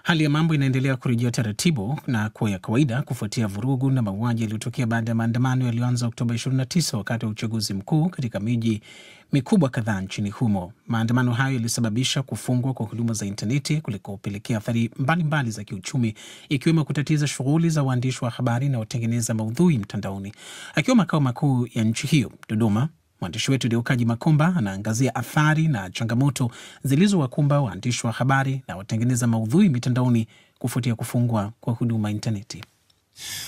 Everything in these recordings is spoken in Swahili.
Hali ya mambo inaendelea kurejea taratibu na kuwa ya kawaida kufuatia vurugu na mauaji yaliyotokea baada ya maandamano yaliyoanza Oktoba 29 wakati wa uchaguzi mkuu katika miji mikubwa kadhaa nchini humo. Maandamano hayo yalisababisha kufungwa kwa huduma za intaneti kulikopelekea athari mbalimbali za kiuchumi, ikiwemo kutatiza shughuli za waandishi wa habari na watengeneza maudhui mtandaoni. Akiwa makao makuu ya nchi hiyo Dodoma, mwandishi wetu Deukaji Makomba anaangazia athari na changamoto zilizowakumba waandishi wa habari na watengeneza maudhui mitandaoni kufuatia kufungwa kwa huduma intaneti.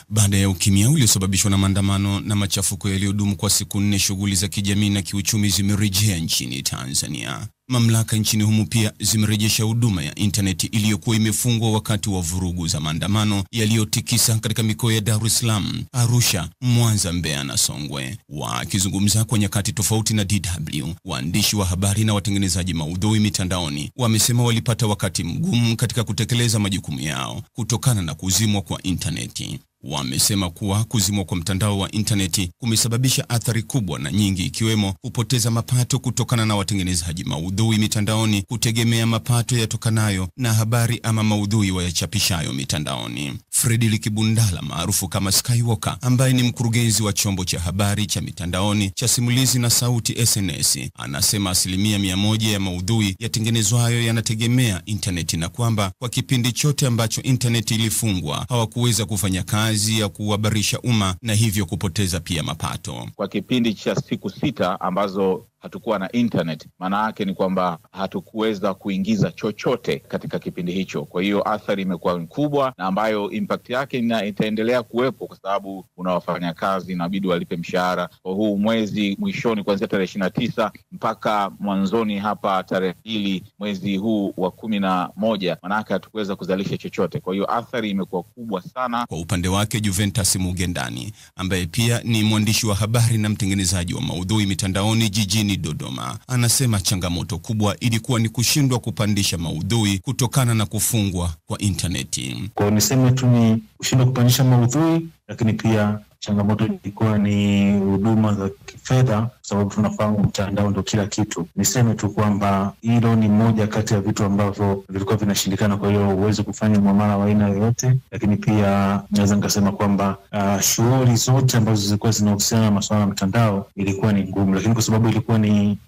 Baada ya ukimya uliosababishwa na maandamano na machafuko yaliyodumu kwa siku 4, shughuli za kijamii na kiuchumi zimerejea nchini Tanzania. Mamlaka nchini humu pia zimerejesha huduma ya intaneti iliyokuwa imefungwa wakati wa vurugu za maandamano yaliyotikisa katika mikoa ya Dar es Salaam, Arusha, Mwanza, Mbeya na Songwe. Wakizungumza kwa nyakati tofauti na DW, waandishi wa habari na watengenezaji maudhui mitandaoni wamesema walipata wakati mgumu katika kutekeleza majukumu yao kutokana na kuzimwa kwa intaneti. Wamesema kuwa kuzimwa kwa mtandao wa intaneti kumesababisha athari kubwa na nyingi, ikiwemo kupoteza mapato kutokana na watengenezaji maudhui mitandaoni kutegemea mapato yatokanayo na habari ama maudhui wayachapishayo mitandaoni. Fredrick Bundala maarufu kama Skywalker, ambaye ni mkurugenzi wa chombo cha habari cha mitandaoni cha simulizi na sauti SNS, anasema 100% ya maudhui yatengenezwayo yanategemea intaneti na kwamba kwa kipindi chote ambacho intaneti ilifungwa hawakuweza kufanya kazi ya kuhabarisha umma na hivyo kupoteza pia mapato. Kwa kipindi cha siku 6 ambazo hatukuwa na internet, maana yake ni kwamba hatukuweza kuingiza chochote katika kipindi hicho. Kwa hiyo athari imekuwa kubwa na ambayo impact yake itaendelea kuwepo kwa sababu kuna wafanyakazi inabidi walipe mshahara. Kwa huu mwezi mwishoni kuanzia tarehe 29 mpaka mwanzoni hapa tarehe 2 mwezi huu wa 11, maana yake hatukuweza kuzalisha chochote. Kwa hiyo athari imekuwa kubwa sana. Kwa upande wake Juventus Mugendani, ambaye pia ni mwandishi wa habari na mtengenezaji wa maudhui mitandaoni jijini Dodoma, anasema changamoto kubwa ilikuwa ni kushindwa kupandisha maudhui kutokana na kufungwa kwa intaneti. Kwa niseme tu ni kushindwa kupandisha maudhui, lakini pia changamoto ilikuwa ni huduma za kifedha, sababu tunafahamu mtandao ndio kila kitu. Niseme tu kwamba hilo ni moja kati ya vitu ambavyo vilikuwa vinashindikana, kwa hiyo uweze kufanya muamala wa aina yoyote. Lakini pia naweza nikasema kwamba shughuli zote ambazo zilikuwa zinahusiana na masuala ya mtandao ilikuwa ni ngumu, lakini kwa sababu ilikuwa ni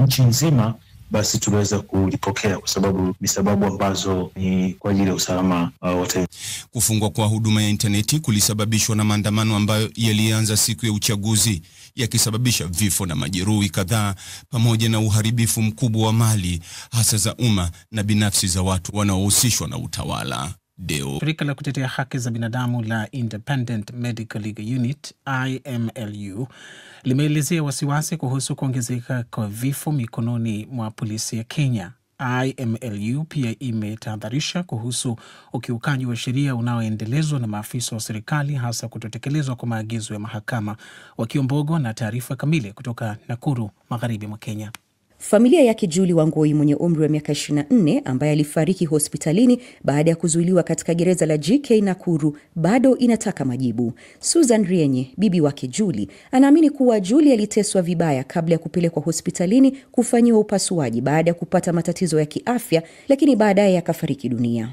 nchi nzima, basi tuweza kulipokea kwa sababu ni sababu ambazo ni kwa ajili ya usalama wote. Kufungwa kwa huduma ya intaneti kulisababishwa na maandamano ambayo yalianza siku ya uchaguzi, yakisababisha vifo na majeruhi kadhaa pamoja na uharibifu mkubwa wa mali hasa za umma na binafsi za watu wanaohusishwa na utawala. Shirika la kutetea haki za binadamu la Independent Medical Legal Unit IMLU limeelezea wasiwasi kuhusu kuongezeka kwa vifo mikononi mwa polisi ya Kenya. IMLU pia imetahadharisha kuhusu ukiukaji wa sheria unaoendelezwa na maafisa wa serikali, hasa kutotekelezwa kwa maagizo ya mahakama. Wakiombogo na taarifa kamili kutoka Nakuru, magharibi mwa Kenya. Familia yake Julie Wangoi mwenye umri wa miaka 24 ambaye alifariki hospitalini baada ya kuzuiliwa katika gereza la GK Nakuru bado inataka majibu. Susan Rienye, bibi wake Julie, anaamini kuwa Julie aliteswa vibaya kabla ya kupelekwa hospitalini kufanyiwa upasuaji baada ya kupata matatizo ya kiafya, lakini baadaye akafariki dunia.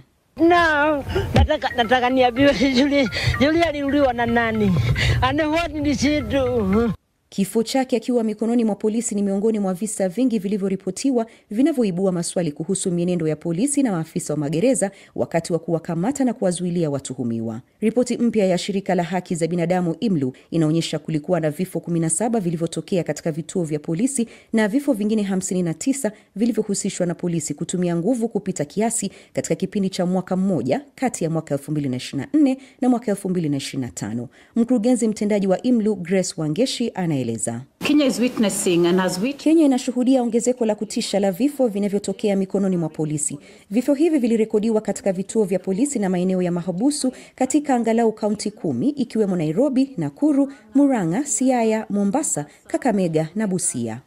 Nataka niambiwe Julie aliuliwa na nani? And what did she do? Kifo chake akiwa mikononi mwa polisi ni miongoni mwa visa vingi vilivyoripotiwa vinavyoibua maswali kuhusu mienendo ya polisi na maafisa wa magereza wakati wa kuwakamata na kuwazuilia watuhumiwa. Ripoti mpya ya shirika la haki za binadamu IMLU inaonyesha kulikuwa na vifo 17 vilivyotokea katika vituo vya polisi na vifo vingine 59 vilivyohusishwa na polisi kutumia nguvu kupita kiasi katika kipindi cha mwaka mmoja kati ya mwaka 2024 na mwaka 2025. Mkurugenzi mtendaji wa IMLU Grace Wangeshi anaeleza. Kenya inashuhudia ongezeko la kutisha la vifo vinavyotokea mikononi mwa polisi. Vifo hivi vilirekodiwa katika vituo vya polisi na maeneo ya mahabusu katika angalau kaunti 10 ikiwemo Nairobi, Nakuru, Murang'a, Siaya, Mombasa, Kakamega na Busia.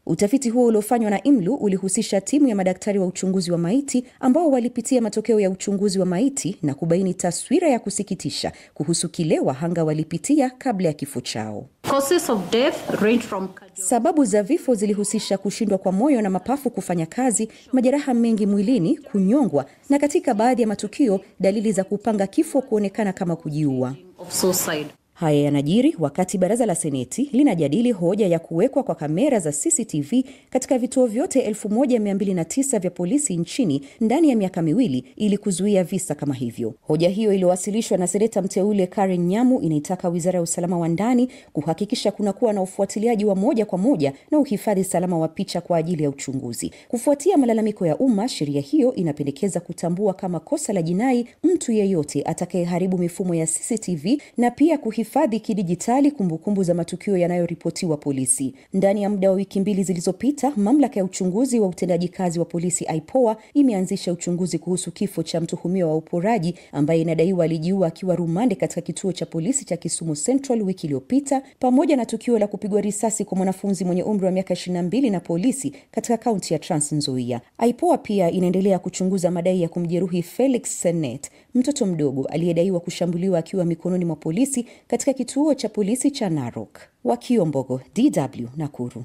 Utafiti huo uliofanywa na IMLU ulihusisha timu ya madaktari wa uchunguzi wa maiti ambao walipitia matokeo ya uchunguzi wa maiti na kubaini taswira ya kusikitisha kuhusu kile wahanga walipitia kabla ya kifo chao. Causes of death range from Sababu za vifo zilihusisha kushindwa kwa moyo na mapafu kufanya kazi, majeraha mengi mwilini, kunyongwa na katika baadhi ya matukio dalili za kupanga kifo kuonekana kama kujiua. of suicide. Haya yanajiri wakati baraza la Seneti linajadili hoja ya kuwekwa kwa kamera za CCTV katika vituo vyote 1209 vya polisi nchini ndani ya miaka miwili ili kuzuia visa kama hivyo. Hoja hiyo iliyowasilishwa na seneta mteule Karen Nyamu inaitaka Wizara ya Usalama wa Ndani kuhakikisha kunakuwa na ufuatiliaji wa moja kwa moja na uhifadhi salama wa picha kwa ajili ya uchunguzi. Kufuatia malalamiko ya umma, sheria hiyo inapendekeza kutambua kama kosa la jinai mtu yeyote atakayeharibu mifumo ya CCTV na pia kuhifadhi kidijitali kumbukumbu za matukio yanayoripotiwa polisi. Ndani ya muda wa wiki 2 zilizopita, mamlaka ya uchunguzi wa utendaji kazi wa polisi IPOA imeanzisha uchunguzi kuhusu kifo cha mtuhumiwa wa uporaji ambaye inadaiwa alijiua akiwa rumande katika kituo cha polisi cha Kisumu Central wiki iliyopita, pamoja na tukio la kupigwa risasi kwa mwanafunzi mwenye umri wa miaka 22 na polisi katika kaunti ya Trans Nzoia. IPOA pia inaendelea kuchunguza madai ya kumjeruhi Felix Senet, mtoto mdogo aliyedaiwa kushambuliwa akiwa mikononi mwa polisi katika kituo cha polisi cha Narok. Wakiombogo, DW, Nakuru.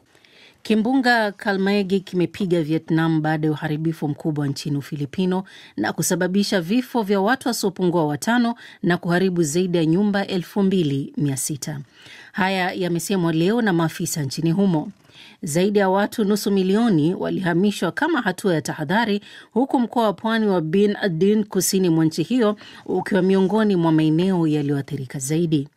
Kimbunga Kalmaegi kimepiga Vietnam baada ya uharibifu mkubwa nchini Ufilipino na kusababisha vifo vya watu wasiopungua 5 na kuharibu zaidi ya nyumba 2600. Haya yamesemwa leo na maafisa nchini humo. Zaidi ya watu nusu milioni walihamishwa kama hatua ya tahadhari, huku mkoa wa pwani wa Bin Adin kusini mwa nchi hiyo ukiwa miongoni mwa maeneo yaliyoathirika zaidi.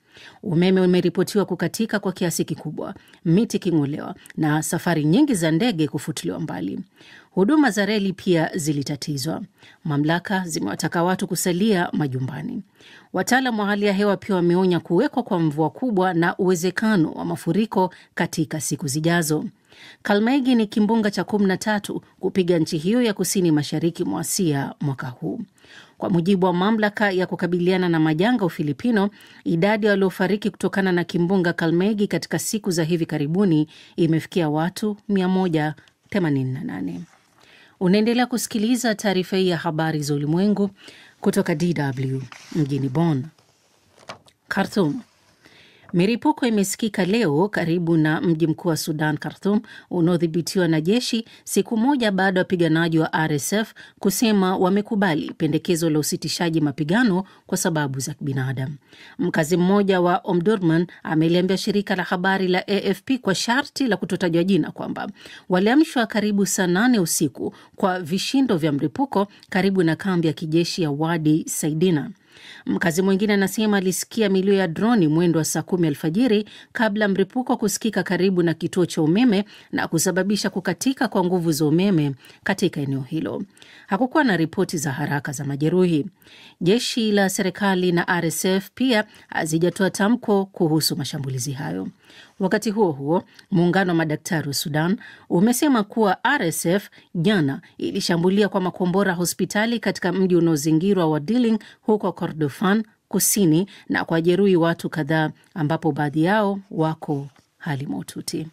Umeme umeripotiwa kukatika kwa kiasi kikubwa, miti king'olewa na safari nyingi za ndege kufutiliwa mbali. Huduma za reli pia zilitatizwa. Mamlaka zimewataka watu kusalia majumbani. Wataalamu wa hali ya hewa pia wameonya kuwekwa kwa mvua kubwa na uwezekano wa mafuriko katika siku zijazo. Kalmaegi ni kimbunga cha 13 kupiga nchi hiyo ya kusini mashariki mwa Asia mwaka huu. Kwa mujibu wa mamlaka ya kukabiliana na majanga Ufilipino, idadi ya waliofariki kutokana na kimbunga Kalmaegi katika siku za hivi karibuni imefikia watu 188. Unaendelea kusikiliza taarifa hii ya habari za ulimwengu kutoka DW mjini Bonn. Khartoum. Milipuko imesikika leo karibu na mji mkuu wa Sudan, Khartoum, unaodhibitiwa na jeshi, siku moja baada ya wapiganaji wa RSF kusema wamekubali pendekezo la usitishaji mapigano kwa sababu za kibinadamu. Mkazi mmoja wa Omdurman ameliambia shirika la habari la AFP kwa sharti la kutotajwa jina kwamba waliamshwa karibu saa 8 usiku kwa vishindo vya mlipuko karibu na kambi ya kijeshi ya Wadi Saidina. Mkazi mwingine anasema alisikia milio ya droni mwendo wa saa 10 alfajiri kabla mlipuko kusikika karibu na kituo cha umeme na kusababisha kukatika kwa nguvu za umeme katika eneo hilo. Hakukuwa na ripoti za haraka za majeruhi. Jeshi la serikali na RSF pia hazijatoa tamko kuhusu mashambulizi hayo. Wakati huo huo, muungano wa madaktari wa Sudan umesema kuwa RSF jana ilishambulia kwa makombora hospitali katika mji unaozingirwa wa Diling huko Kordofan kusini na kwa jeruhi watu kadhaa ambapo baadhi yao wako hali mahututi.